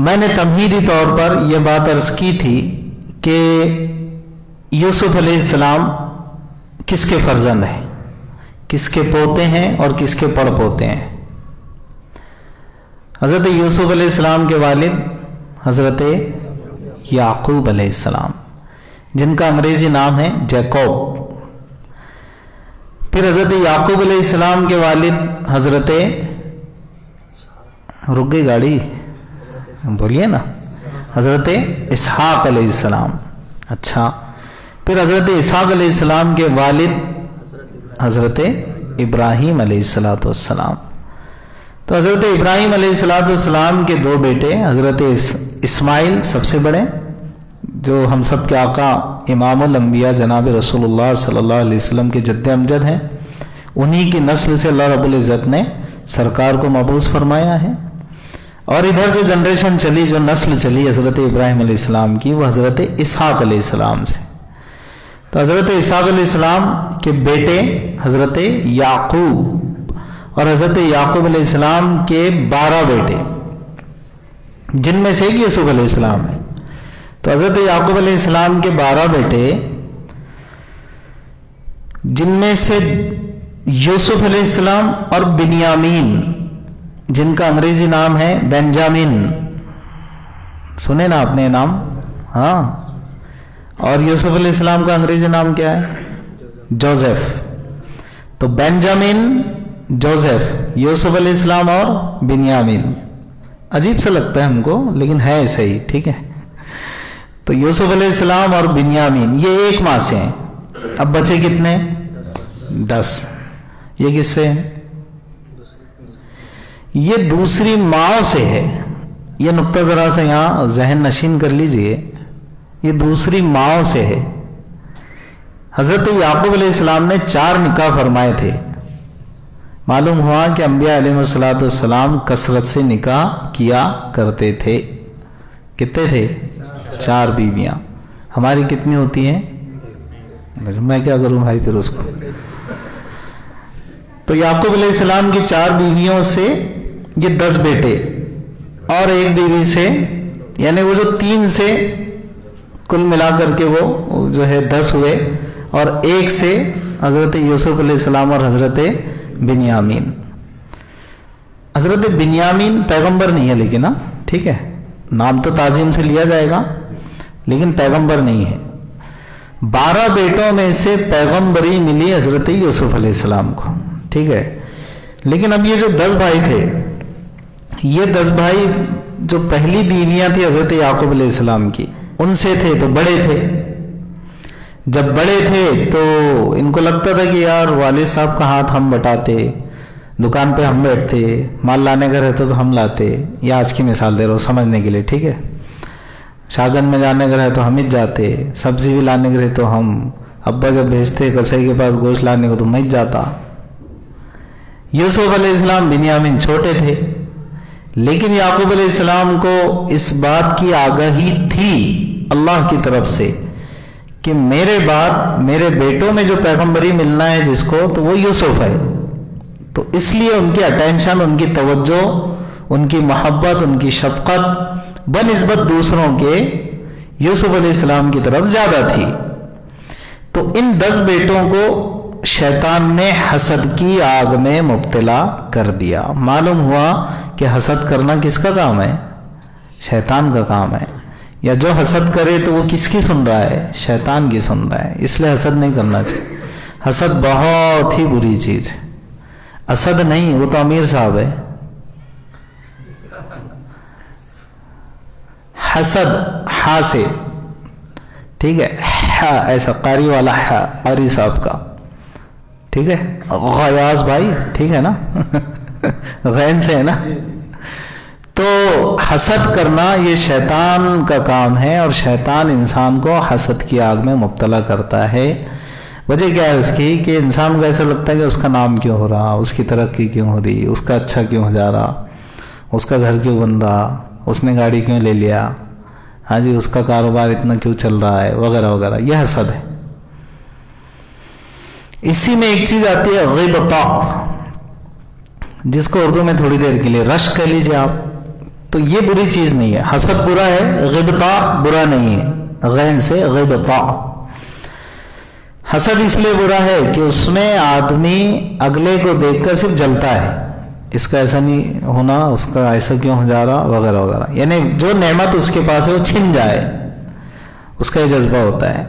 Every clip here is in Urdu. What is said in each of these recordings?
میں نے تمہیدی طور پر یہ بات عرض کی تھی کہ یوسف علیہ السلام کس کے فرزند ہیں، کس کے پوتے ہیں اور کس کے پڑ پوتے ہیں؟ حضرت یوسف علیہ السلام کے والد حضرت یعقوب علیہ السلام، جن کا انگریزی نام ہے جیکوب۔ پھر حضرت یعقوب علیہ السلام کے والد حضرت، رک گئی گاڑی، بولیے نا، حضرت اسحاق علیہ السلام۔ اچھا، پھر حضرت اسحاق علیہ السلام کے والد حضرت ابراہیم علیہ السلام۔ تو حضرت ابراہیم علیہ السلام کے دو بیٹے، حضرت اسماعیل سب سے بڑے، جو ہم سب کے آقا امام الانبیاء جناب رسول اللہ صلی اللہ علیہ وسلم کے جد امجد ہیں، انہی کی نسل سے اللہ رب العزت نے سرکار کو مبعوث فرمایا ہے۔ اور ادھر جو جنریشن چلی، جو نسل چلی حضرت ابراہیم علیہ السلام کی، وہ حضرت اسحاق علیہ السلام سے۔ تو حضرت اسحاق علیہ السلام کے بیٹے حضرت یعقوب، اور حضرت یعقوب علیہ السلام کے 12 بیٹے، جن میں سے ایک یوسف علیہ السلام ہے۔ تو حضرت یعقوب علیہ السلام کے 12 بیٹے، جن میں سے یوسف علیہ السلام اور بنیامین، جن کا انگریزی نام ہے بنجامن، سنے نا آپ نے نام؟ ہاں۔ اور یوسف علیہ السلام کا انگریزی نام کیا ہے؟ جوزف۔ تو بنجامن، جوزف، یوسف علیہ السلام اور بنیامین۔ عجیب سا لگتا ہے ہم کو، لیکن ہے صحیح، ٹھیک ہے۔ تو یوسف علیہ السلام اور بنیامین یہ ایک ماں سے ہیں۔ اب بچے کتنے؟ 10۔ یہ کس سے ہیں؟ یہ دوسری ماں سے ہے۔ یہ نقطہ ذرا سا یہاں ذہن نشین کر لیجئے، یہ دوسری ماں سے ہے۔ حضرت یعقوب علیہ السلام نے 4 نکاح فرمائے تھے۔ معلوم ہوا کہ انبیاء علیہ السلام کثرت سے نکاح کیا کرتے تھے۔ کتنے تھے؟ 4 بیویاں۔ ہماری کتنی ہوتی ہیں؟ میں کیا کروں بھائی پھر اس کو۔ تو یعقوب علیہ السلام کی 4 بیویوں سے یہ 10 بیٹے، اور ایک بیوی سے، یعنی وہ جو 3 سے کل ملا کر کے وہ جو ہے 10 ہوئے، اور ایک سے حضرت یوسف علیہ السلام اور حضرت بنیامین۔ حضرت بنیامین پیغمبر نہیں ہے لیکن، ہاں ٹھیک ہے، نام تو تعظیم سے لیا جائے گا لیکن پیغمبر نہیں ہے۔ 12 بیٹوں میں سے پیغمبری ملی حضرت یوسف علیہ السلام کو، ٹھیک ہے۔ لیکن اب یہ جو 10 بھائی تھے، یہ 10 بھائی جو پہلی بیویاں تھی حضرت یعقوب علیہ السلام کی، ان سے تھے تو بڑے تھے۔ جب بڑے تھے تو ان کو لگتا تھا کہ یار والد صاحب کا ہاتھ ہم بٹاتے، دکان پہ ہم بیٹھتے، مال لانے کا رہتا تو ہم لاتے، یا آج کی مثال دے رہا ہوں سمجھنے کے لیے، ٹھیک ہے۔ شاگن میں جانے کا رہے تو ہم ہی جاتے، سبزی بھی لانے کے رہے تو ہم، ابا جب بھیجتے کسائی کے پاس گوشت لانے کو تو میں جاتا۔ یوسف علیہ السلام بنیامین چھوٹے تھے، لیکن یعقوب علیہ السلام کو اس بات کی آگاہی تھی اللہ کی طرف سے کہ میرے بعد میرے بیٹوں میں جو پیغمبری ملنا ہے جس کو، تو وہ یوسف ہے۔ تو اس لیے ان کی اٹینشن، ان کی توجہ، ان کی محبت، ان کی شفقت بنسبت دوسروں کے یوسف علیہ السلام کی طرف زیادہ تھی۔ تو ان 10 بیٹوں کو شیطان نے حسد کی آگ میں مبتلا کر دیا۔ معلوم ہوا کہ حسد کرنا کس کا کام ہے؟ شیطان کا کام ہے۔ یا جو حسد کرے تو وہ کس کی سن رہا ہے؟ شیطان کی سن رہا ہے۔ اس لیے حسد نہیں کرنا چاہیے۔ حسد بہت ہی بری چیز ہے۔ حسد نہیں، وہ تو امیر صاحب ہے۔ حسد ہا سے، ٹھیک ہے، ہا ایسا قاری والا ہا، قاری صاحب کا، ٹھیک ہے، غیاض بھائی، ٹھیک ہے نا، غین سے ہے نا۔ تو حسد کرنا یہ شیطان کا کام ہے، اور شیطان انسان کو حسد کی آگ میں مبتلا کرتا ہے۔ وجہ کیا ہے اس کی؟ کہ انسان کو ایسا لگتا ہے کہ اس کا نام کیوں ہو رہا، اس کی ترقی کیوں ہو رہی، اس کا اچھا کیوں ہو جا رہا، اس کا گھر کیوں بن رہا، اس نے گاڑی کیوں لے لیا، ہاں جی، اس کا کاروبار اتنا کیوں چل رہا ہے، وغیرہ وغیرہ۔ یہ حسد ہے۔ اسی میں ایک چیز آتی ہے غیبتہ، جس کو اردو میں تھوڑی دیر کے لیے رشک کہہ لیجیے آپ، تو یہ بری چیز نہیں ہے. حسد برا ہے، غبطہ برا نہیں ہے، غین سے غبطہ. حسد اس لیے برا ہے کہ اس میں آدمی اگلے کو دیکھ کر صرف جلتا ہے، اس کا ایسا نہیں ہونا، اس کا ایسا کیوں ہو جا رہا، وغیرہ وغیرہ. یعنی جو نعمت اس کے پاس ہے وہ چھن جائے، اس کا یہ جذبہ ہوتا ہے.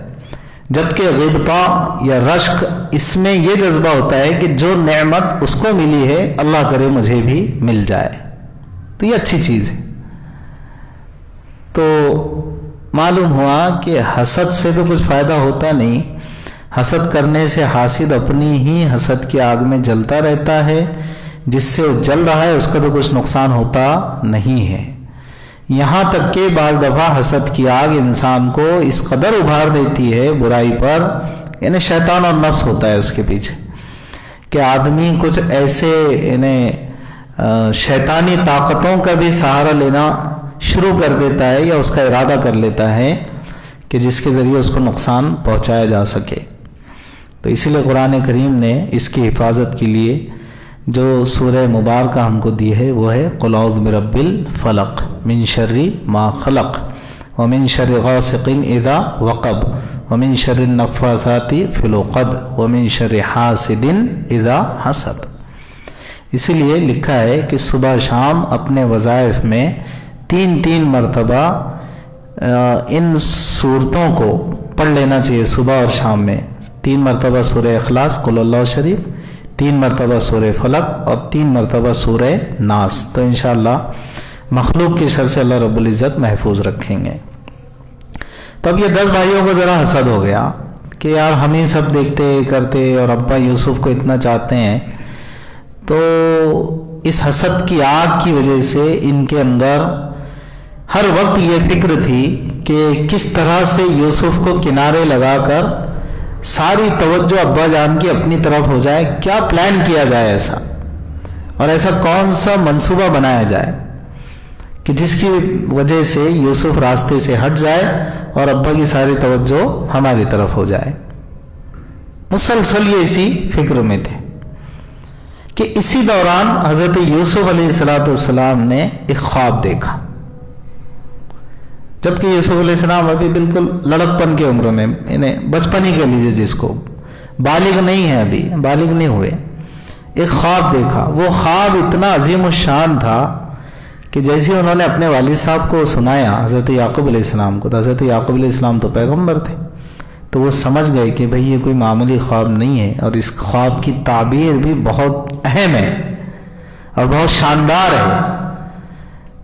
جبکہ غبطہ یا رشک، اس میں یہ جذبہ ہوتا ہے کہ جو نعمت اس کو ملی ہے اللہ کرے مجھے بھی مل جائے. تو یہ اچھی چیز ہے. تو معلوم ہوا کہ حسد سے تو کچھ فائدہ ہوتا نہیں. حسد کرنے سے حاسد اپنی ہی حسد کی آگ میں جلتا رہتا ہے. جس سے وہ جل رہا ہے اس کا تو کچھ نقصان ہوتا نہیں ہے. یہاں تک کہ بعض دفعہ حسد کی آگ انسان کو اس قدر ابھار دیتی ہے برائی پر، یعنی شیطان اور نفس ہوتا ہے اس کے پیچھے، کہ آدمی کچھ ایسے شیطانی طاقتوں کا بھی سہارا لینا شروع کر دیتا ہے یا اس کا ارادہ کر لیتا ہے کہ جس کے ذریعے اس کو نقصان پہنچایا جا سکے. تو اسی لیے قرآن کریم نے اس کی حفاظت کے لیے جو سورہ مبارکہ ہم کو دی ہے وہ ہے قل اعوذ برب الفلق من شر ما خلق ومن شر غاسق اذا وقب ومن شر النفاثات فی العقد ومن شر حاسد اذا حسد. اسی لیے لکھا ہے کہ صبح شام اپنے وظائف میں 3 مرتبہ ان صورتوں کو پڑھ لینا چاہیے صبح اور شام میں. 3 مرتبہ سورہ اخلاص قل اللہ شریف، 3 مرتبہ سورہ فلق اور 3 مرتبہ سورہ ناس. تو انشاءاللہ مخلوق کی شر سے اللہ رب العزت محفوظ رکھیں گے. تو اب یہ 10 بھائیوں کو ذرا حسد ہو گیا کہ یار ہم ہی سب دیکھتے کرتے اور ابا یوسف کو اتنا چاہتے ہیں. تو اس حسد کی آگ کی وجہ سے ان کے اندر ہر وقت یہ فکر تھی کہ کس طرح سے یوسف کو کنارے لگا کر ساری توجہ ابا جان کی اپنی طرف ہو جائے. کیا پلان کیا جائے ایسا، اور ایسا کون سا منصوبہ بنایا جائے کہ جس کی وجہ سے یوسف راستے سے ہٹ جائے اور ابا کی ساری توجہ ہماری طرف ہو جائے. مسلسل یہ اسی فکر میں تھے کہ اسی دوران حضرت یوسف علیہ السلام نے ایک خواب دیکھا. جبکہ یوسف علیہ السلام ابھی بالکل لڑکپن کی عمر میں، انہیں بچپن ہی کہہ لیجیے جس کو، بالغ نہیں ہے، ابھی بالغ نہیں ہوئے. ایک خواب دیکھا. وہ خواب اتنا عظیم الشان تھا کہ جیسے انہوں نے اپنے والد صاحب کو سنایا حضرت یعقوب علیہ السلام کو، تو حضرت یعقوب علیہ السلام تو پیغمبر تھے، تو وہ سمجھ گئے کہ بھئی یہ کوئی معمولی خواب نہیں ہے، اور اس خواب کی تعبیر بھی بہت اہم ہے اور بہت شاندار ہے.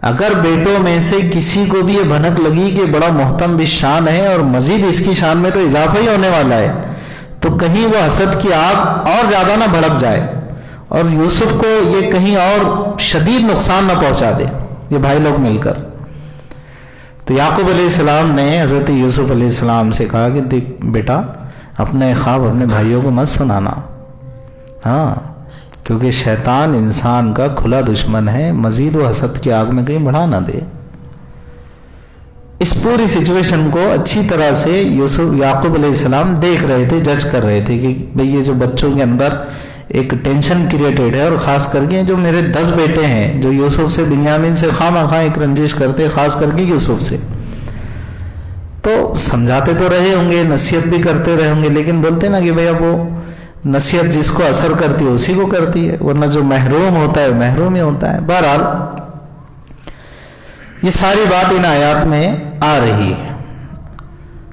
اگر بیٹوں میں سے کسی کو بھی یہ بھنک لگی کہ بڑا محتم بھی شان ہے اور مزید اس کی شان میں تو اضافہ ہی ہونے والا ہے، تو کہیں وہ حسد کی آگ اور زیادہ نہ بھڑک جائے اور یوسف کو یہ کہیں اور شدید نقصان نہ پہنچا دے یہ بھائی لوگ مل کر. تو یعقوب علیہ السلام نے حضرت یوسف علیہ السلام سے کہا کہ دیکھ بیٹا، اپنے خواب اپنے بھائیوں کو مت سنانا، ہاں، کیونکہ شیطان انسان کا کھلا دشمن ہے، مزید وہ حسد کی آگ میں کہیں بڑھا نہ دے. اس پوری سچویشن کو اچھی طرح سے یعقوب علیہ السلام دیکھ رہے تھے، جج کر رہے تھے کہ بھئی یہ جو بچوں کے اندر ایک ٹینشن کریٹڈ ہے، اور خاص کر کے جو میرے 10 بیٹے ہیں جو یوسف سے بنیامین سے خواہ ایک رنجش کرتے، خاص کر کے یوسف سے، تو سمجھاتے تو رہے ہوں گے، نصیحت بھی کرتے رہے ہوں گے، لیکن بولتے نا کہ بھئی اب وہ نصیحت جس کو اثر کرتی ہے اسی کو کرتی ہے، ورنہ جو محروم ہوتا ہے محروم ہی ہوتا ہے. بہرحال یہ ساری بات ان آیات میں آ رہی ہے.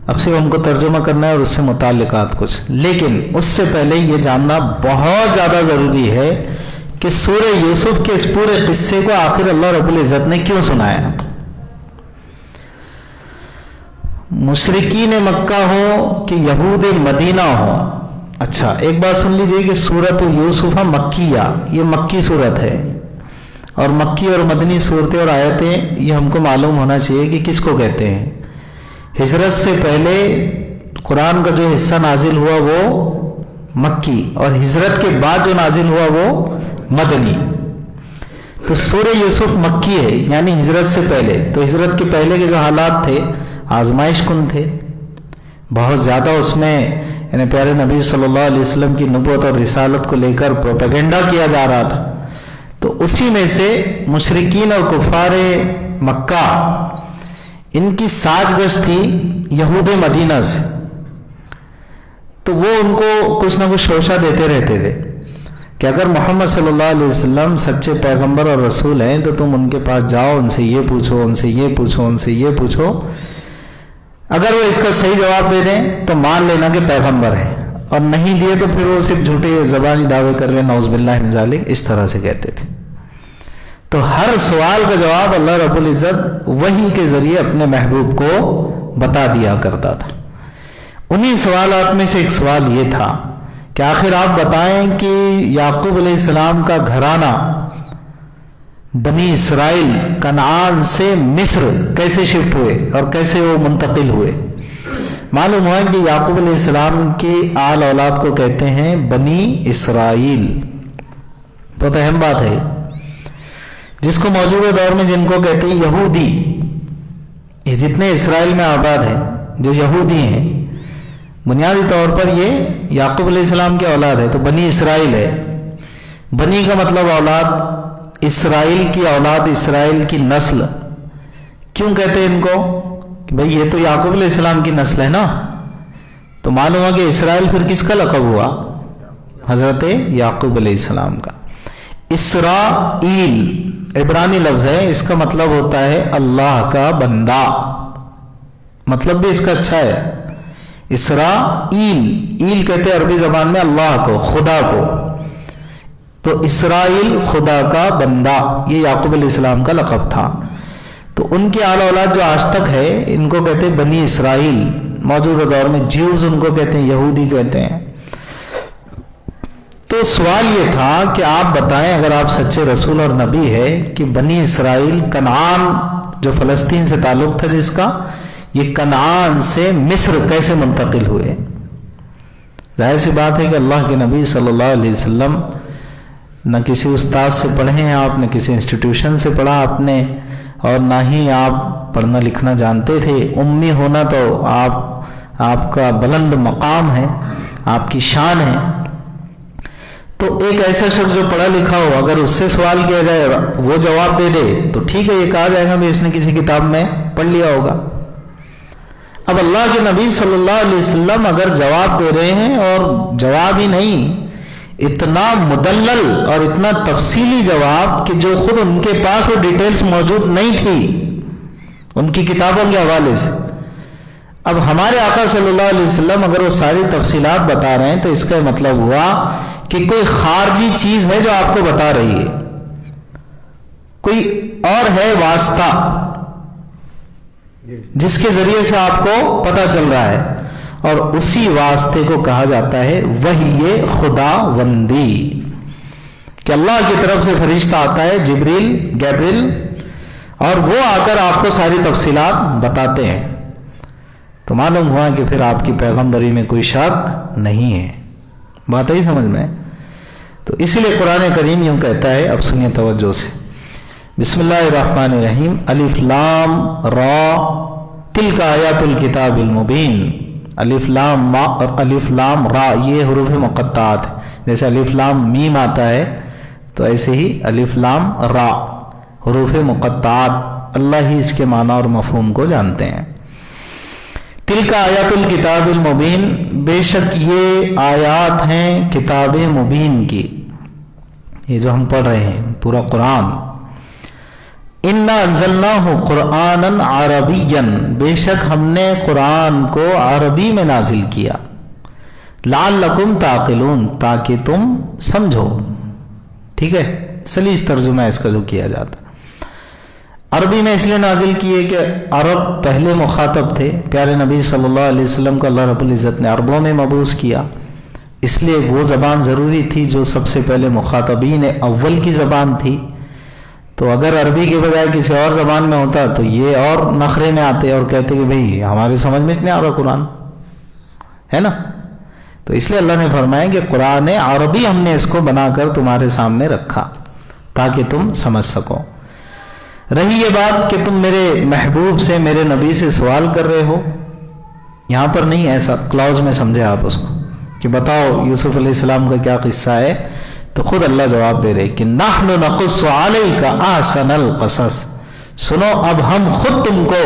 اب سے ہم کو ترجمہ کرنا ہے اور اس سے متعلقات کچھ، لیکن اس سے پہلے یہ جاننا بہت زیادہ ضروری ہے کہ سورہ یوسف کے اس پورے قصے کو آخر اللہ رب العزت نے کیوں سنایا. مشرکین مکہ ہو کہ یہود مدینہ ہو. اچھا ایک بات سن لیجئے کہ سورۃ یوسف مکیہ، یہ مکی سورت ہے، اور مکی اور مدنی صورتیں اور آیتیں یہ ہم کو معلوم ہونا چاہیے کہ کس کو کہتے ہیں. ہجرت سے پہلے قرآن کا جو حصہ نازل ہوا وہ مکی، اور ہجرت کے بعد جو نازل ہوا وہ مدنی. تو سورہ یوسف مکی ہے یعنی ہجرت سے پہلے. تو ہجرت کے پہلے کے جو حالات تھے آزمائش کن تھے بہت زیادہ، اس میں یعنی پیارے نبی صلی اللہ علیہ وسلم کی نبوت اور رسالت کو لے کر پروپیگنڈا کیا جا رہا تھا. تو اسی میں سے مشرکین اور کفار مکہ ان کی ساز گش تھی یہود مدینہ سے، تو وہ ان کو کچھ نہ کچھ شوشہ دیتے رہتے تھے کہ اگر محمد صلی اللہ علیہ وسلم سچے پیغمبر اور رسول ہیں تو تم ان کے پاس جاؤ، ان سے یہ پوچھو، ان سے یہ پوچھو، ان سے یہ پوچھو، اگر وہ اس کا صحیح جواب دے دیں تو مان لینا کہ پیغمبر ہے، اور نہیں دیے تو پھر وہ صرف جھوٹے زبانی دعوے کر رہے، نعوذ باللہ من ذالک، اس طرح سے کہتے تھے۔ تو ہر سوال کا جواب اللہ رب العزت وحی کے ذریعے اپنے محبوب کو بتا دیا کرتا تھا۔ انہی سوالات میں سے ایک سوال یہ تھا کہ آخر آپ بتائیں کہ یعقوب علیہ السلام کا گھرانہ بنی اسرائیل کنعان سے مصر کیسے شفٹ ہوئے اور کیسے وہ منتقل ہوئے؟ معلوم ہوا کہ یعقوب علیہ السلام کی آل اولاد کو کہتے ہیں بنی اسرائیل۔ بہت اہم بات ہے، جس کو موجودہ دور میں جن کو کہتے ہیں یہودی، یہ جتنے اسرائیل میں آباد ہیں جو یہودی ہیں، بنیادی طور پر یہ یعقوب علیہ السلام کی اولاد ہے، تو بنی اسرائیل ہے۔ بنی کا مطلب اولاد، اسرائیل کی اولاد، اسرائیل کی نسل۔ کیوں کہتے ہیں ان کو کہ بھئی یہ تو یعقوب علیہ السلام کی نسل ہے نا؟ تو معلوم ہوا کہ اسرائیل پھر کس کا لقب ہوا؟ حضرت یعقوب علیہ السلام کا۔ اسرائیل عبرانی لفظ ہے، اس کا مطلب ہوتا ہے اللہ کا بندہ، مطلب بھی اس کا اچھا ہے۔ اسرائیل، ایل کہتے ہیں عربی زبان میں اللہ کو، خدا کو، تو اسرائیل خدا کا بندہ، یہ یعقوب علیہ السلام کا لقب تھا۔ تو ان کی آل اولاد جو آج تک ہے ان کو کہتے ہیں بنی اسرائیل۔ موجودہ دور میں جیوز ان کو کہتے ہیں، یہودی کہتے ہیں۔ تو سوال یہ تھا کہ آپ بتائیں اگر آپ سچے رسول اور نبی ہے کہ بنی اسرائیل کنعان جو فلسطین سے تعلق تھا جس کا، یہ کنعان سے مصر کیسے منتقل ہوئے؟ ظاہر سی بات ہے کہ اللہ کے نبی صلی اللہ علیہ وسلم نہ کسی استاد سے پڑھے ہیں آپ، نہ کسی انسٹیٹیوشن سے پڑھا آپ نے، اور نہ ہی آپ پڑھنا لکھنا جانتے تھے۔ امی ہونا تو آپ کا بلند مقام ہے، آپ کی شان ہے۔ تو ایک ایسا شخص جو پڑھا لکھا ہو اگر اس سے سوال کیا جائے وہ جواب دے دے تو ٹھیک ہے، یہ کہا جائے گا بھی اس نے کسی کتاب میں پڑھ لیا ہوگا۔ اب اللہ کے نبی صلی اللہ علیہ وسلم اگر جواب دے رہے ہیں، اور جواب ہی نہیں، اتنا مدلل اور اتنا تفصیلی جواب کہ جو خود ان کے پاس وہ ڈیٹیلز موجود نہیں تھی ان کی کتابوں کے حوالے سے، اب ہمارے آقا صلی اللہ علیہ وسلم اگر وہ ساری تفصیلات بتا رہے ہیں تو اس کا مطلب ہوا کہ کوئی خارجی چیز ہے جو آپ کو بتا رہی ہے، کوئی اور ہے واسطہ جس کے ذریعے سے آپ کو پتہ چل رہا ہے، اور اسی واسطے کو کہا جاتا ہے وحی خداوندی، کہ اللہ کی طرف سے فرشتہ آتا ہے جبریل، گیبریل، اور وہ آ کر آپ کو ساری تفصیلات بتاتے ہیں۔ تو معلوم ہوا کہ پھر آپ کی پیغمبری میں کوئی شک نہیں ہے۔ بات ہے سمجھ میں؟ تو اسی لیے قرآن کریم یوں کہتا ہے، اب سنیے توجہ سے، بسم اللہ الرحمن الرحیم، الف لام را تلک آیات الکتاب المبین۔ الف لام ما اور الف لام را یہ حروف مقطعات ہیں، جیسے الف لام میم آتا ہے تو ایسے ہی الف لام را حروف مقطعات، اللہ ہی اس کے معنی اور مفہوم کو جانتے ہیں۔ تلک آیات الکتاب المبین، بے شک یہ آیات ہیں کتاب مبین کی، یہ جو ہم پڑھ رہے ہیں پورا قرآن۔ انا انزلناہ قرآنا عربیا، بے شک ہم نے قرآن کو عربی میں نازل کیا، لعلکم تعقلون، تاکہ تم سمجھو۔ ٹھیک ہے، سلیس ترجمہ اس کا جو کیا جاتا، عربی میں اس لیے نازل کیے کہ عرب پہلے مخاطب تھے، پیارے نبی صلی اللہ علیہ وسلم کو اللہ رب العزت نے عربوں میں مبعوث کیا، اس لیے وہ زبان ضروری تھی جو سب سے پہلے مخاطبین اول کی زبان تھی۔ تو اگر عربی کے بجائے کسی اور زبان میں ہوتا تو یہ اور نخرے میں آتے اور کہتے کہ بھئی ہمارے سمجھ میں نہیں آ رہا قرآن، ہے نا؟ تو اس لیے اللہ نے فرمایا کہ قرآن عربی ہم نے اس کو بنا کر تمہارے سامنے رکھا تاکہ تم سمجھ سکو۔ رہی یہ بات کہ تم میرے محبوب سے، میرے نبی سے سوال کر رہے ہو، یہاں پر نہیں، ایسا کلاؤز میں سمجھے آپ اس کو کہ بتاؤ یوسف علیہ السلام کا کیا قصہ ہے، تو خود اللہ جواب دے رہے کہ نحن نقص علیک احسن القصص، سنو اب ہم خود تم کو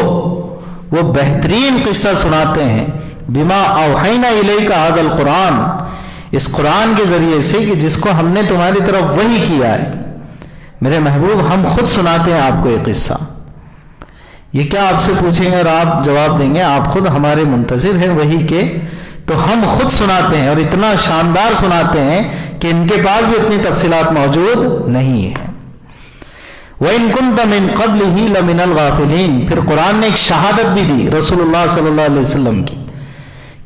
وہ بہترین قصہ سناتے ہیں، بما اوحینا الیک ھذا القرآن، اس قرآن کے ذریعے سے کہ جس کو ہم نے تمہاری طرف وحی کیا ہے۔ میرے محبوب ہم خود سناتے ہیں آپ کو یہ قصہ، یہ کیا آپ سے پوچھیں گے اور آپ جواب دیں گے؟ آپ خود ہمارے منتظر ہیں وحی کے، تو ہم خود سناتے ہیں، اور اتنا شاندار سناتے ہیں کہ ان کے پاس بھی اتنی تفصیلات موجود نہیں ہے۔ وَإِن كُنْتَ مِن قَبْلِهِ لَمِنَ الْغَافِلِينَ، پھر قرآن نے ایک شہادت بھی دی رسول اللہ صلی اللہ علیہ وسلم کی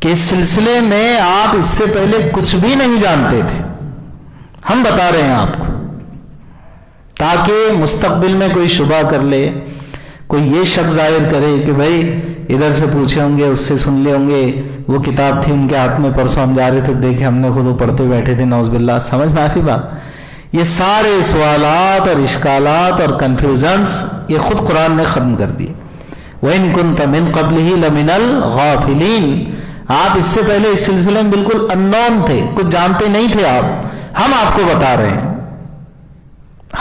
کہ اس سلسلے میں آپ اس سے پہلے کچھ بھی نہیں جانتے تھے، ہم بتا رہے ہیں آپ کو، تاکہ مستقبل میں کوئی شبہ کر لے، کوئی یہ شک ظاہر کرے کہ بھائی ادھر سے پوچھے ہوں گے، اس سے سن لے ہوں گے، وہ کتاب تھی ان کے ہاتھ میں، پرسوں ہم جا رہے تھے دیکھے ہم نے خود وہ پڑھتے بیٹھے تھے، نعوذ باللہ۔ سمجھ میں آ رہی بات؟ یہ سارے سوالات اور اشکالات اور کنفیوژنس یہ خود قرآن نے ختم کر دیے۔ وَإِن كُنْتَ مِن قَبْلِهِ لَمِنَ الْغَافِلِينَ، آپ اس سے پہلے اس سلسلے میں بالکل اننون تھے، کچھ جانتے نہیں تھے آپ، ہم آپ کو بتا رہے ہیں،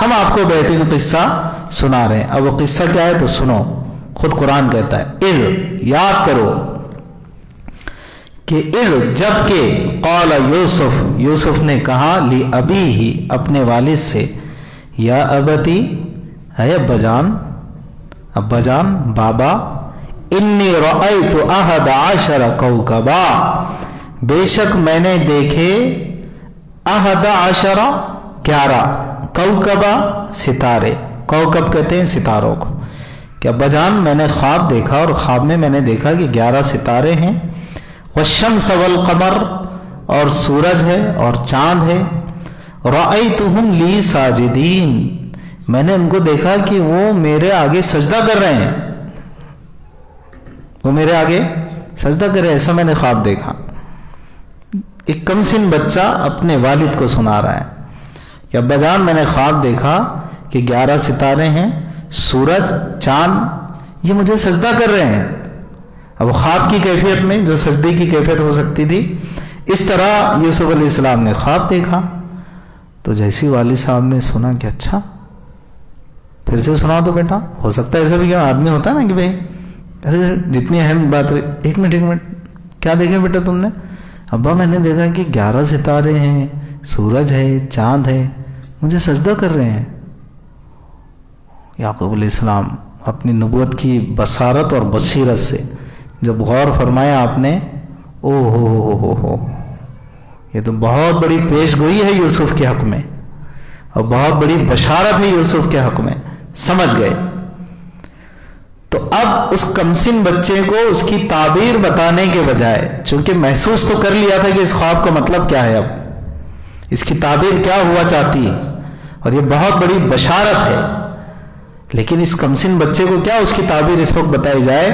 ہم آپ کو بہترین قصہ سنا رہے ہیں۔ اب وہ قصہ کیا ہے تو سنو، خود قرآن کہتا ہے اذ، یاد کرو کہ اذ، جب کہ قال یوسف، یوسف نے کہا لی ابیہ، اپنے والد سے، یا ابتی، ہے ابا جان، ابا جان، بابا، انی رأیت احد عشر کوکبا، بے شک میں نے دیکھے احد عشر، 11 کوکبا، ستارے، کوکب کہتے ہیں ستاروں کو، کہ ابا جان میں نے خواب دیکھا اور خواب میں نے دیکھا کہ 11 ستارے ہیں، والشمس والقمر، اور سورج ہے اور چاند ہے، رأیتہم لی ساجدین، میں نے ان کو دیکھا کہ وہ میرے آگے سجدہ کر رہے ہیں، وہ میرے آگے سجدہ کر رہے ہیں، ایسا میں نے خواب دیکھا۔ ایک کم سن بچہ اپنے والد کو سنا رہا ہے کہ ابا جان میں نے خواب دیکھا کہ 11 ستارے ہیں، سورج، چاند، یہ مجھے سجدہ کر رہے ہیں۔ اب خواب کی کیفیت میں جو سجدے کی کیفیت ہو سکتی تھی، اس طرح یوسف علیہ السلام نے خواب دیکھا۔ تو جیسی والد صاحب نے سنا کہ اچھا، پھر سے سنا تو بیٹا، ہو سکتا ہے ایسا بھی کیا آدمی ہوتا ہے نا کہ بھائی ارے جتنی اہم بات رہی، ایک منٹ کیا دیکھا بیٹا تم نے؟ ابا میں نے دیکھا کہ 11 ستارے ہیں، سورج ہے، چاند ہے، مجھے سجدہ کر رہے ہیں۔ یعقوب علیہ السلام اپنی نبوت کی بصارت اور بصیرت سے جب غور فرمایا آپ نے، او ہو، یہ تو بہت بڑی پیش گوئی ہے یوسف کے حق میں، اور بہت بڑی بشارت ہے یوسف کے حق میں، سمجھ گئے۔ تو اب اس کمسن بچے کو اس کی تعبیر بتانے کے بجائے، چونکہ محسوس تو کر لیا تھا کہ اس خواب کا مطلب کیا ہے، اب اس کی تعبیر کیا ہوا چاہتی ہے، اور یہ بہت بڑی بشارت ہے، لیکن اس کمسن بچے کو کیا اس کی تعبیر اس وقت بتائی جائے،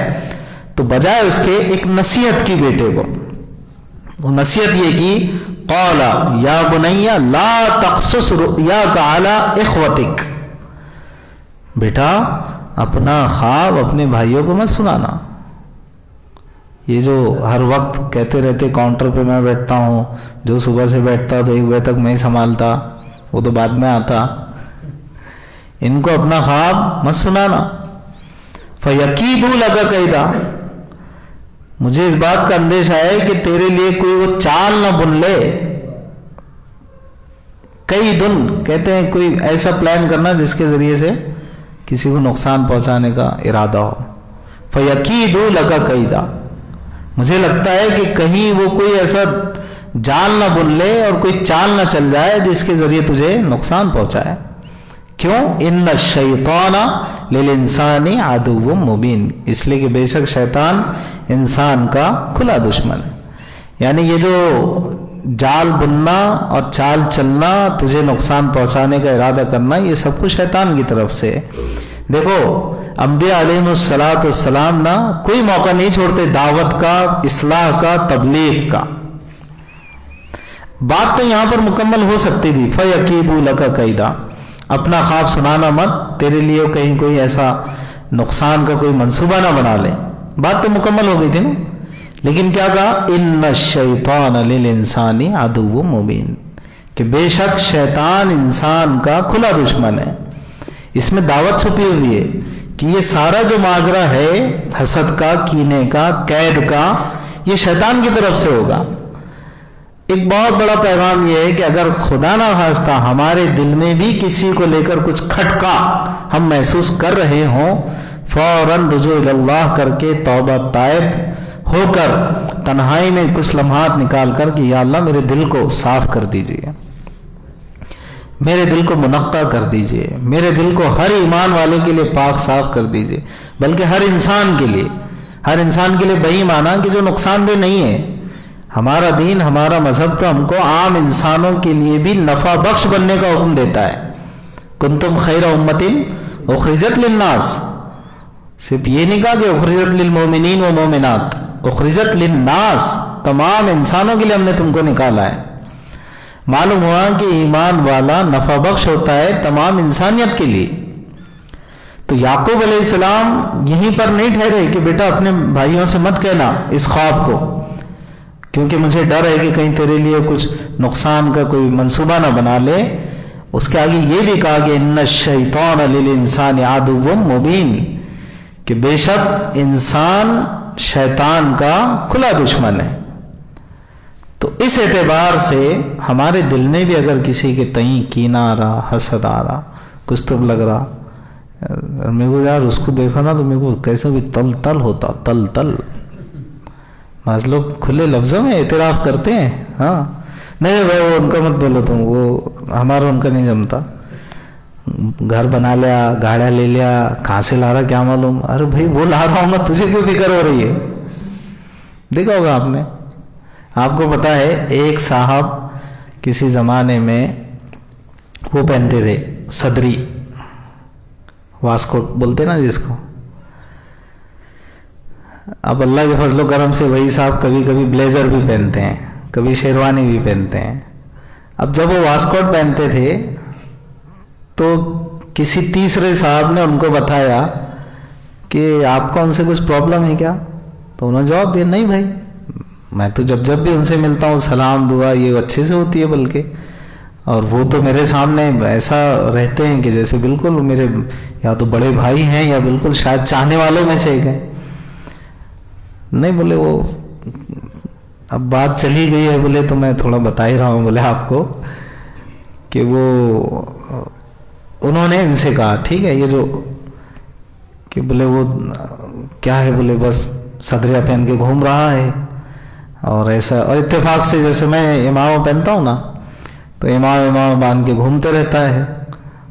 تو بجائے اس کے ایک نصیحت کی بیٹے کو، وہ نصیحت یہ کی، قال یا بنی لا تقصص رؤیاک علی اخوتک، بیٹا اپنا خواب اپنے بھائیوں کو مت سنانا۔ یہ جو ہر وقت کہتے رہتے کاؤنٹر پہ میں بیٹھتا ہوں، جو صبح سے بیٹھتا تو 1 بجے تک میں ہی سنبھالتا، وہ تو بعد میں آتا، ان کو اپنا خواب مت سنانا۔ فَيَكِيدُوا لَكَ كَيْدًا، مجھے اس بات کا اندیشہ ہے کہ تیرے لیے کوئی وہ چال نہ بن لے۔ کئی دن کہتے ہیں کوئی ایسا پلان کرنا جس کے ذریعے سے کسی کو نقصان پہنچانے کا ارادہ ہو۔ فَيَكِيدُوا لَكَ كَيْدًا، مجھے لگتا ہے کہ کہیں وہ کوئی ایسا جال نہ بن لے اور کوئی چال نہ چل جائے جس کے ذریعے تجھے نقصان پہنچائے۔ کیوں؟ ان الشیطان للانسان عدو مبین، اس لیے کہ بے شک شیطان انسان کا کھلا دشمن ہے۔ یعنی یہ جو جال بننا اور چال چلنا، تجھے نقصان پہنچانے کا ارادہ کرنا، یہ سب کچھ شیطان کی طرف سے۔ دیکھو انبیاء علیہ السلام نا کوئی موقع نہیں چھوڑتے دعوت کا، اصلاح کا، تبلیغ کا۔ بات تو یہاں پر مکمل ہو سکتی تھی، فَيَكِيدُوا لَكَ كَيْدًا، اپنا خواب سنانا مت، تیرے لیے کہیں کوئی ایسا نقصان کا کوئی منصوبہ نہ بنا لے، بات تو مکمل ہو گئی تھی نا۔ لیکن کیا کہا؟ ان الشیطان للانسان عدو مبین، کہ بے شک شیطان انسان کا کھلا دشمن ہے. اس میں دعوت چھپی ہوئی ہے کہ یہ سارا جو ماجرا ہے حسد کا، کینے کا، قید کا، یہ شیطان کی طرف سے ہوگا. ایک بہت بڑا پیغام یہ ہے کہ اگر خدا نہ خواستہ ہمارے دل میں بھی کسی کو لے کر کچھ کھٹکا ہم محسوس کر رہے ہوں، فوراً رجوع اللہ کر کے توبہ تائب ہو کر تنہائی میں کچھ لمحات نکال کر کہ یا اللہ میرے دل کو صاف کر دیجئے، میرے دل کو منقع کر دیجئے، میرے دل کو ہر ایمان والے کے لیے پاک صاف کر دیجئے، بلکہ ہر انسان کے لیے بہی مانا کہ جو نقصان دہ نہیں ہے. ہمارا دین، ہمارا مذہب تو ہم کو عام انسانوں کے لیے بھی نفع بخش بننے کا حکم دیتا ہے. کنتم خیر امت اخرجت للناس، صرف یہ نہیں کہا کہ اخرجت للمومنین و مومنات، اخرجت للناس، تمام انسانوں کے لیے ہم نے تم کو نکالا ہے. معلوم ہوا کہ ایمان والا نفع بخش ہوتا ہے تمام انسانیت کے لیے. تو یعقوب علیہ السلام یہیں پر نہیں ٹھہرے کہ بیٹا اپنے بھائیوں سے مت کہنا اس خواب کو، کیونکہ مجھے ڈر ہے کہ کہیں تیرے لیے کچھ نقصان کا کوئی منصوبہ نہ بنا لے. اس کے آگے یہ بھی کہا کہ ان الشیطان للانسان عدو مبین، کہ بے شک انسان شیطان کا کھلا دشمن ہے. تو اس اعتبار سے ہمارے دل میں بھی اگر کسی کے تئیں کینہ آ رہا، حسد آ رہا، کچھ تو لگ رہا، میرے کو یار اس کو دیکھا نا تو میرے کو کیسے بھی تل تل ہوتا، تل تل. بعض لوگ کھلے لفظوں میں اعتراف کرتے ہیں، ہاں نہیں بھائی وہ ان کا مت بولو تم، وہ ہمارا ان کا نہیں جمتا. گھر بنا لیا، گاڑیاں لے لیا، کہاں سے لا رہا کیا معلوم. ارے بھائی وہ لا رہا ہوں گا، تجھے کیوں فکر ہو رہی ہے؟ دیکھا ہوگا آپ نے. آپ کو پتا ہے ایک صاحب کسی زمانے میں وہ پہنتے تھے صدری، واسکوٹ بولتے نا جس کو. اب اللہ کے فضل و کرم سے وہی صاحب کبھی کبھی بلیزر بھی پہنتے ہیں، کبھی شیروانی بھی پہنتے ہیں. اب جب وہ واسکوٹ پہنتے تھے تو کسی تیسرے صاحب نے ان کو بتایا کہ آپ کو ان سے کچھ پرابلم ہے کیا؟ تو انہوں نے جواب دیا نہیں بھائی، میں تو جب بھی ان سے ملتا ہوں سلام دعا یہ اچھے سے ہوتی ہے، بلکہ اور وہ تو میرے سامنے ایسا رہتے ہیں کہ جیسے بالکل میرے یا تو بڑے بھائی ہیں یا بالکل شاید چاہنے والوں میں سے ایک ہیں. نہیں بولے وہ اب بات چلی گئی ہے بولے تو میں تھوڑا بتا ہی رہا ہوں بولے آپ کو کہ وہ انہوں نے ان سے کہا ٹھیک ہے یہ جو کہ بولے وہ کیا ہے، بولے بس صدریہ پہن کے گھوم رہا ہے اور ایسا، اور اتفاق سے جیسے میں امام پہنتا ہوں نا تو امام باندھ کے گھومتے رہتا ہے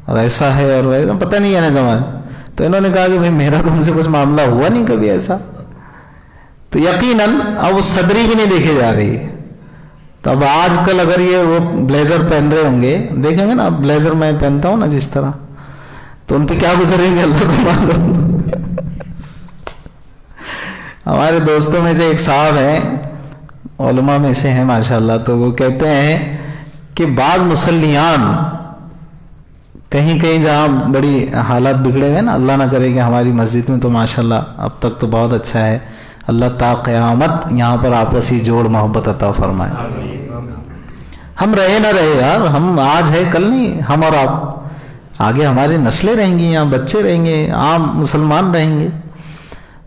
اور ایسا ہے اور ویسا، پتہ نہیں ہے نا زمان. تو انہوں نے کہا کہ بھائی میرا تو ان سے کچھ معاملہ ہوا نہیں کبھی ایسا. تو یقیناً اب وہ صدری بھی نہیں دیکھے جا رہی. تو اب آج کل اگر یہ وہ بلیزر پہن رہے ہوں گے، دیکھیں گے نا بلیزر میں پہنتا ہوں نا جس طرح، تو ان پہ کیا گزریں گے اللہ کو معلوم. ہمارے دوستوں میں سے ایک صاحب ہیں، علماء میں سے ہیں ماشاءاللہ، تو وہ کہتے ہیں کہ بعض مسلیان کہیں جہاں بڑی حالات بگڑے ہوئے نا، اللہ نہ کرے کہ ہماری مسجد میں تو ماشاءاللہ اب تک تو بہت اچھا ہے، اللہ تا قیامت یہاں پر آپسی جوڑ محبت عطا فرمائے. ہم رہے نہ رہے یار، ہم آج ہے کل نہیں، ہم اور آپ، آگے ہماری نسلیں رہیں گی، یہاں بچے رہیں گے، عام مسلمان رہیں گے.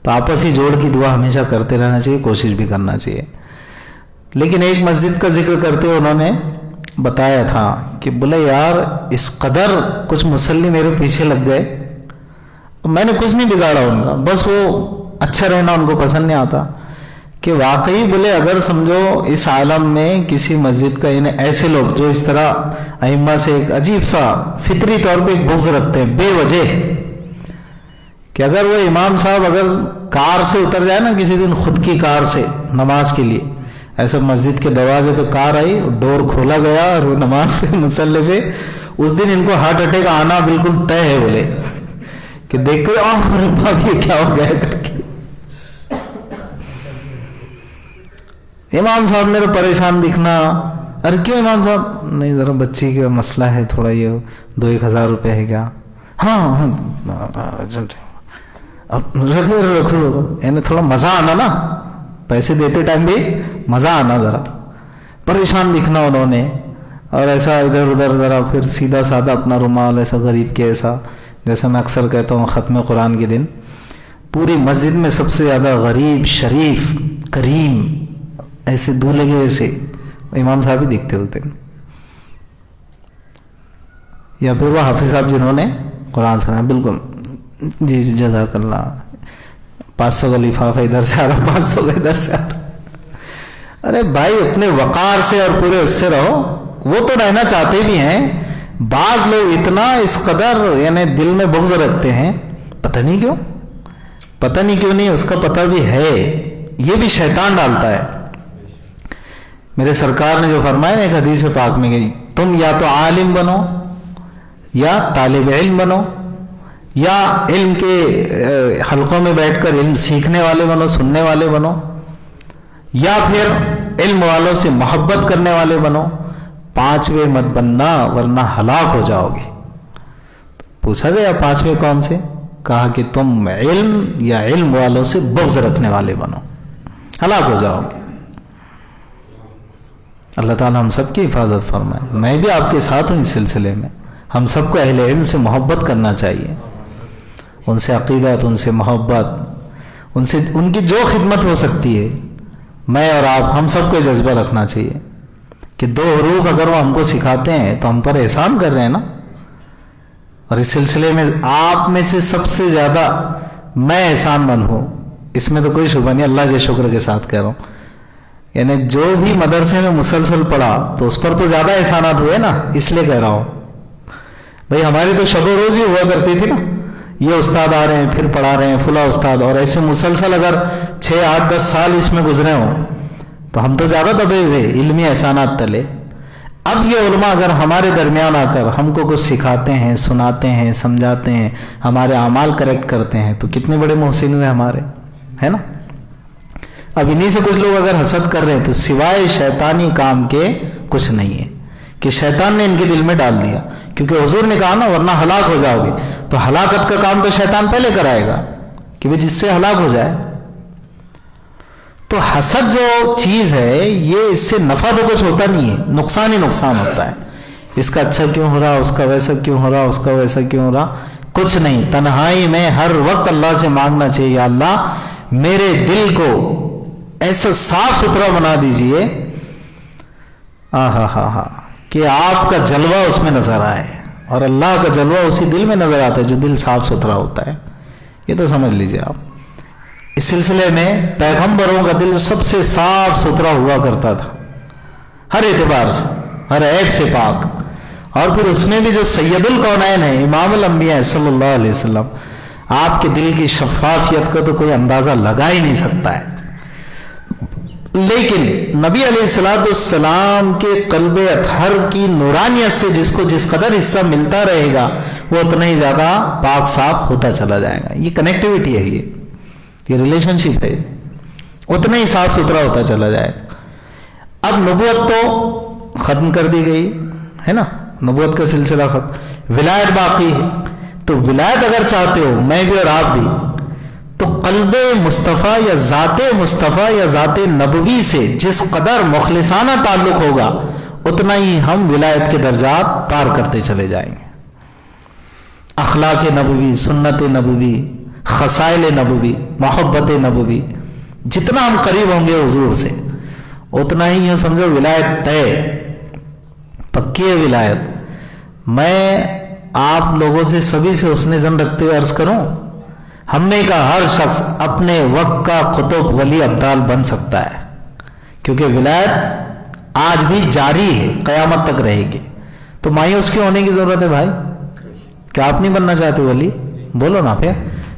تو آپسی جوڑ کی دعا ہمیشہ کرتے رہنا چاہیے، کوشش بھی کرنا چاہیے. لیکن ایک مسجد کا ذکر کرتے ہوئے انہوں نے بتایا تھا کہ بولے یار اس قدر کچھ مصلی میرے پیچھے لگ گئے، میں نے کچھ نہیں بگاڑا ان کا، بس وہ اچھا رہنا ان کو پسند نہیں آتا. کہ واقعی بولے اگر سمجھو اس عالم میں کسی مسجد کا یعنی ایسے لوگ جو اس طرح ائمہ سے ایک عجیب سا فطری طور پہ ایک بغض رکھتے ہیں بے وجہ، کہ اگر وہ امام صاحب اگر کار سے اتر جائے نا کسی دن خود کی کار سے نماز کے لیے، ایسا مسجد کے دروازے پہ کار آئی، ڈور کھولا گیا اور وہ نماز پہ مصلی پہ، اس دن ان کو ہارٹ اٹیک آنا بالکل طے ہے بولے، کہ دیکھ کر یہ کیا ہو گیا کر کے. امام صاحب نے تو پریشان دکھنا. ارے کیوں امام صاحب؟ نہیں ذرا بچی کا مسئلہ ہے تھوڑا، یہ 2-1 ہزار روپے ہے کیا؟ ہاں رکھ لو، یعنی تھوڑا مزہ آنا نا، پیسے دیتے ٹائم بھی مزہ آنا، ذرا پریشان دکھنا انہوں نے. اور ایسا ادھر ادھر ذرا پھر سیدھا سادہ اپنا رومال ایسا غریب کے ایسا، جیسا میں اکثر کہتا ہوں ختم قرآن کے دن پوری مسجد میں سب سے زیادہ غریب، شریف، کریم ایسے دولہے کے ایسے امام صاحب ہی دکھتے ہوتے ہیں، یا پھر وہ حافظ صاحب جنہوں نے قرآن سنا. بالکل جی جی جزاک اللہ، 500 کا لفافہ ادھر سے آ رہا، 500 کا ادھر سے آ رہا. ارے بھائی اپنے وقار سے اور پورے اس سے رہو. وہ تو رہنا چاہتے بھی ہیں، بعض لوگ اتنا اس قدر یعنی دل میں بغض رکھتے ہیں، پتہ نہیں کیوں، پتہ نہیں کیوں نہیں، اس کا پتہ بھی ہے، یہ بھی شیطان ڈالتا ہے. میرے سرکار نے جو فرمایا ایک حدیث پاک میں گئی، تم یا تو عالم بنو یا طالب علم بنو، یا علم کے حلقوں میں بیٹھ کر علم سیکھنے والے بنو، سننے والے بنو، یا پھر علم والوں سے محبت کرنے والے بنو. 5ویں مت بننا ورنہ ہلاک ہو جاؤ گے. پوچھا گیا 5ویں کون سے؟ کہا کہ تم علم یا علم والوں سے بغض رکھنے والے بنو، ہلاک ہو جاؤ گے. اللہ تعالیٰ ہم سب کی حفاظت فرمائے. میں بھی آپ کے ساتھ ہوں اس سلسلے میں. ہم سب کو اہل علم سے محبت کرنا چاہیے، ان سے عقیدت، ان سے محبت، ان کی جو خدمت ہو سکتی ہے، میں اور آپ ہم سب کو جذبہ رکھنا چاہیے کہ 2 حروف اگر وہ ہم کو سکھاتے ہیں تو ہم پر احسان کر رہے ہیں نا. اور اس سلسلے میں آپ میں سے سب سے زیادہ میں احسان مند ہوں، اس میں تو کوئی شبہ نہیں، اللہ کے شکر کے ساتھ کہہ رہا ہوں. یعنی جو بھی مدرسے میں مسلسل پڑھا تو اس پر تو زیادہ احسانات ہوئے نا، اس لیے کہہ رہا ہوں. بھئی ہماری تو شب و روز ہی ہوا کرتی تھی نا، یہ استاد آ رہے ہیں پھر پڑھا رہے ہیں فلاں استاد، اور ایسے مسلسل اگر 6 8 10 سال اس میں گزرے ہوں تو ہم تو زیادہ دبے ہوئے علمی احسانات تلے. اب یہ علماء اگر ہمارے درمیان آ کر ہم کو کچھ سکھاتے ہیں، سناتے ہیں، سمجھاتے ہیں، ہمارے اعمال کریکٹ کرتے ہیں تو کتنے بڑے محسن ہوئے ہمارے، ہے نا. اب انہی سے کچھ لوگ اگر حسد کر رہے ہیں تو سوائے شیطانی کام کے کچھ نہیں ہے، کہ شیطان نے ان کے دل میں ڈال دیا. کیونکہ حضور نے کہا نا ورنہ ہلاک ہو جاؤ گے، تو ہلاکت کا کام تو شیطان پہلے کرائے گا کہ وہ جس سے ہلاک ہو جائے. تو حسد جو چیز ہے یہ اس سے نفع تو کچھ ہوتا نہیں ہے، نقصان ہی نقصان ہوتا ہے. اس کا اچھا کیوں ہو رہا، اس کا ویسا کیوں ہو رہا، اس کا ویسا کیوں ہو رہا، کچھ نہیں. تنہائی میں ہر وقت اللہ سے مانگنا چاہیے، یا اللہ میرے دل کو ایسا صاف ستھرا بنا دیجئے کہ آپ کا جلوہ اس میں نظر آئے. اور اللہ کا جلوہ اسی دل میں نظر آتا ہے جو دل صاف ستھرا ہوتا ہے. یہ تو سمجھ لیجئے آپ. اس سلسلے میں پیغمبروں کا دل سب سے صاف ستھرا ہوا کرتا تھا، ہر اعتبار سے، ہر عیب سے پاک. اور پھر اس میں بھی جو سید الکونین ہے، امام الانبیاء صلی اللہ علیہ وسلم، آپ کے دل کی شفافیت کا تو کوئی اندازہ لگا ہی نہیں سکتا ہے. لیکن نبی علیہ السلام کے قلب اطہر کی نورانیت سے جس کو جس قدر حصہ ملتا رہے گا وہ اتنا ہی زیادہ پاک صاف ہوتا چلا جائے گا. یہ کنیکٹیوٹی ہے، یہ ریلیشن شپ ہے، اتنا ہی صاف ستھرا ہوتا چلا جائے. اب نبوت تو ختم کر دی گئی ہے نا، نبوت کا سلسلہ ختم، ولایت باقی ہے. تو ولایت اگر چاہتے ہو میں بھی اور آپ بھی، تو قلب مصطفیٰ یا ذات مصطفیٰ یا ذات نبوی سے جس قدر مخلصانہ تعلق ہوگا اتنا ہی ہم ولایت کے درجات پار کرتے چلے جائیں گے. اخلاق نبوی، سنت نبوی، خصائل نبوی، محبت نبوی، جتنا ہم قریب ہوں گے حضور سے اتنا ہی یہ سمجھو ولایت طے، پکی ہے ولایت. میں آپ لوگوں سے سبھی سے حسن ظن رکھتے ہوئے عرض کروں، ہم میں کا ہر شخص اپنے وقت کا قطب ولی ابدال بن سکتا ہے، کیونکہ ولایت آج بھی جاری ہے، قیامت تک رہے گی. تو مایوس کیوں ہونے کی ضرورت ہے بھائی؟ کیا آپ نہیں بننا چاہتے ولی؟ بولو نا پھر.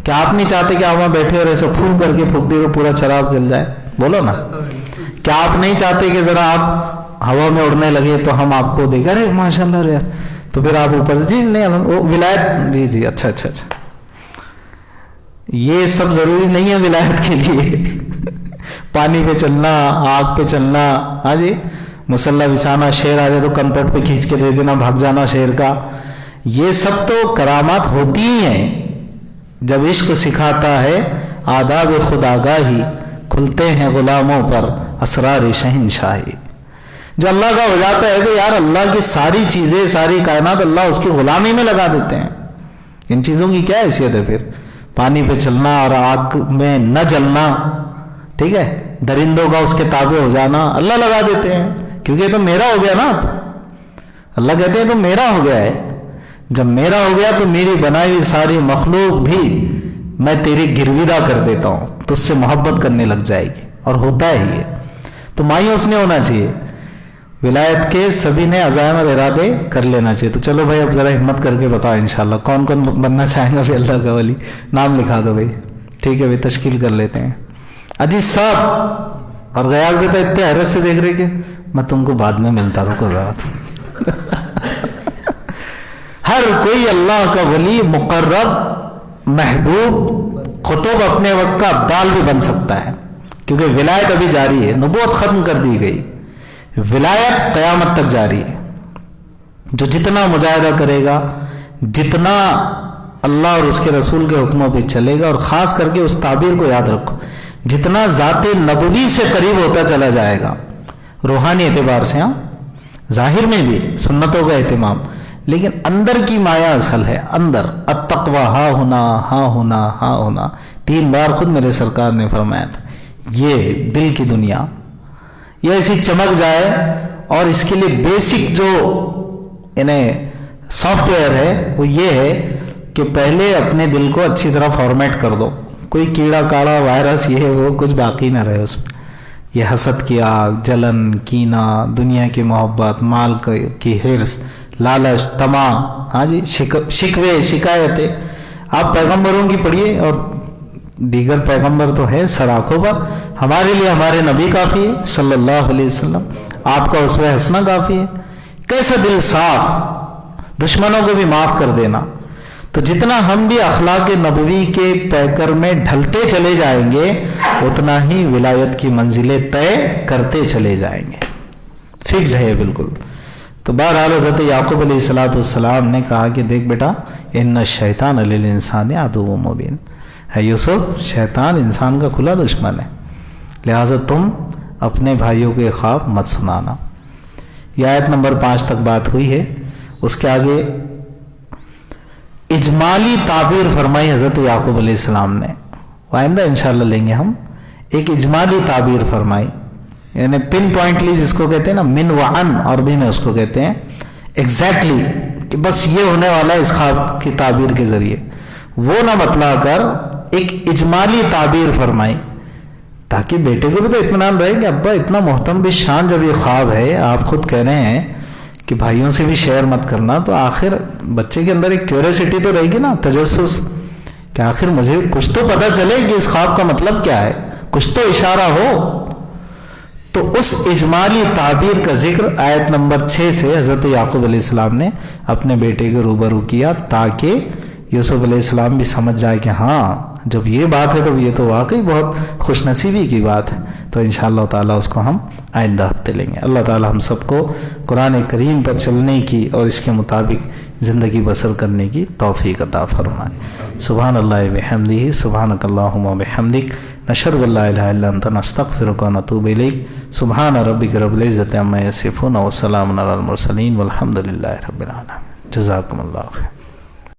کیا آپ نہیں چاہتے کہ آپ وہاں بیٹھے اور ایسے پھونک کر کے پھونک دے تو پورا چراغ جل جائے؟ بولو نا. کیا آپ نہیں چاہتے کہ ذرا آپ ہوا میں اڑنے لگے تو ہم آپ کو دیکھ ارے ماشاء اللہ رے، تو پھر آپ اوپر جی نہیں ولایت جی جی اچھا اچھا اچھا. یہ سب ضروری نہیں ہے ولایت کے لیے. پانی پہ چلنا، آگ پہ چلنا، ہاں جی، مسلح بچھانا، شیر آ جائے تو کنپٹ پہ کھینچ کے دے دینا، بھاگ جانا شیر کا، یہ سب تو کرامات ہوتی ہی ہیں. جب عشق سکھاتا ہے آداب خودآگاہی، کھلتے ہیں غلاموں پر اسرار شہنشاہی. جو اللہ کا ہو جاتا ہے تو یار اللہ کی ساری چیزیں، ساری کائنات اللہ اس کی غلامی میں لگا دیتے ہیں. ان چیزوں کی کیا حیثیت ہے پھر؟ پانی پہ چلنا اور آگ میں نہ جلنا، ٹھیک ہے، درندوں کا اس کے تابع ہو جانا اللہ لگا دیتے ہیں، کیونکہ یہ تو میرا ہو گیا نا. اللہ کہتے ہیں تو میرا ہو گیا ہے. جب میرا ہو گیا تو میری بنائی ہوئی ساری مخلوق بھی میں تیری گرویدہ کر دیتا ہوں، تو اس سے محبت کرنے لگ جائے گی. اور ہوتا ہے یہ تو مایوس نہیں ہونا چاہیے. ولایت کے سبھی نے عزائم اور ارادے کر لینا چاہیے. تو چلو بھائی اب ذرا ہمت کر کے بتاؤ انشاءاللہ کون کون بننا چاہیں گا پھر اللہ کا ولی. نام لکھا دو بھائی. ٹھیک ہے بھائی، تشکیل کر لیتے ہیں. عزیز صاحب اور غیاث بھی تو اتنے حیرت سے دیکھ رہے کہ میں تم کو بعد میں ملتا، رکو ذرا. ہر کوئی اللہ کا ولی، مقرب، محبوب، قطب اپنے وقت کا ابدال بھی بن سکتا ہے، کیونکہ ولایت ابھی جاری ہے. نبوت ختم کر دی گئی، ولایت قیامت تک جاری ہے. جو جتنا مجاہدہ کرے گا، جتنا اللہ اور اس کے رسول کے حکموں پہ چلے گا، اور خاص کر کے اس تعبیر کو یاد رکھو، جتنا ذات نبوی سے قریب ہوتا چلا جائے گا روحانی اعتبار سے، ہاں ظاہر میں بھی سنتوں کا اہتمام، لیکن اندر کی مایا اصل ہے. اندر التقوی ہا ہونا، ہا ہونا، ہا ہونا، 3 بار خود میرے سرکار نے فرمایا تھا. یہ دل کی دنیا یہ ایسی چمک جائے، اور اس کے لیے بیسک جو سافٹ ویئر ہے وہ یہ ہے کہ پہلے اپنے دل کو اچھی طرح فارمیٹ کر دو. کوئی کیڑا کاڑا وائرس یہ وہ کچھ باقی نہ رہے اس میں. یہ حسد کی آگ، جلن، کینہ، دنیا کی محبت، مال کی حرص، لالچ، طمع، ہاں جی، شکوے، شکایتیں. آپ پیغمبروں کی پڑھیے، اور دیگر پیغمبر تو ہے سراخوں پر، ہمارے لیے ہمارے نبی کافی ہے صلی اللہ علیہ وسلم. آپ کا اسوہ حسنہ کافی ہے. کیسا دل صاف، دشمنوں کو بھی معاف کر دینا. تو جتنا ہم بھی اخلاق نبوی کے پیکر میں ڈھلتے چلے جائیں گے، اتنا ہی ولایت کی منزلیں طے کرتے چلے جائیں گے. فکس ہے بالکل. تو بہرحال حضرت یعقوب علیہ السلام نے کہا کہ دیکھ بیٹا، ان الشیطان للانسان عدو مبین. ہے یوسف، شیطان انسان کا کھلا دشمن ہے، لہٰذا تم اپنے بھائیوں کے خواب مت سنانا. یہ آیت نمبر 5 تک بات ہوئی ہے. اس کے آگے اجمالی تعبیر فرمائی حضرت یعقوب علیہ السلام نے، آئندہ انشاءاللہ لیں گے ہم. ایک اجمالی تعبیر فرمائی، یعنی پن پوائنٹلی جس کو کہتے ہیں نا، من وعن عربی میں اس کو کہتے ہیں، ایگزیکٹلی کہ بس یہ ہونے والا ہے اس خواب کی تعبیر کے ذریعے. وہ نہ بتلا کر ایک اجمالی تعبیر فرمائی، تاکہ بیٹے کو بھی تو اطمینان رہے کہ ابا اتنا محتم بھی شان جب یہ خواب ہے، آپ خود کہہ رہے ہیں کہ بھائیوں سے بھی شیئر مت کرنا، تو آخر بچے کے اندر ایک کیوریسٹی تو رہے گی نا، تجسس، کہ آخر مجھے کچھ تو پتہ چلے کہ اس خواب کا مطلب کیا ہے، کچھ تو اشارہ ہو. تو اس اجمالی تعبیر کا ذکر آیت نمبر 6 سے حضرت یعقوب علیہ السلام نے اپنے بیٹے کو روبرو کیا، تاکہ یوسف علیہ السلام بھی سمجھ جائے کہ ہاں جب یہ بات ہے تو یہ تو واقعی بہت خوش نصیبی کی بات ہے. تو انشاءاللہ تعالیٰ اس کو ہم آئندہ ہفتے لیں گے. اللہ تعالیٰ ہم سب کو قرآن کریم پر چلنے کی اور اس کے مطابق زندگی بسر کرنے کی توفیق عطا فرمائے. سبحان اللہ بحمدہ، سبحانک اللہم وبحمدک، نشہد ان لا الہ الا انت، نستغفرک ونتوب الیک. سبحان ربک رب العزۃ عما یصفون وسلام علی المرسلین والحمد للہ رب العالمین. جزاکم اللہ خیر.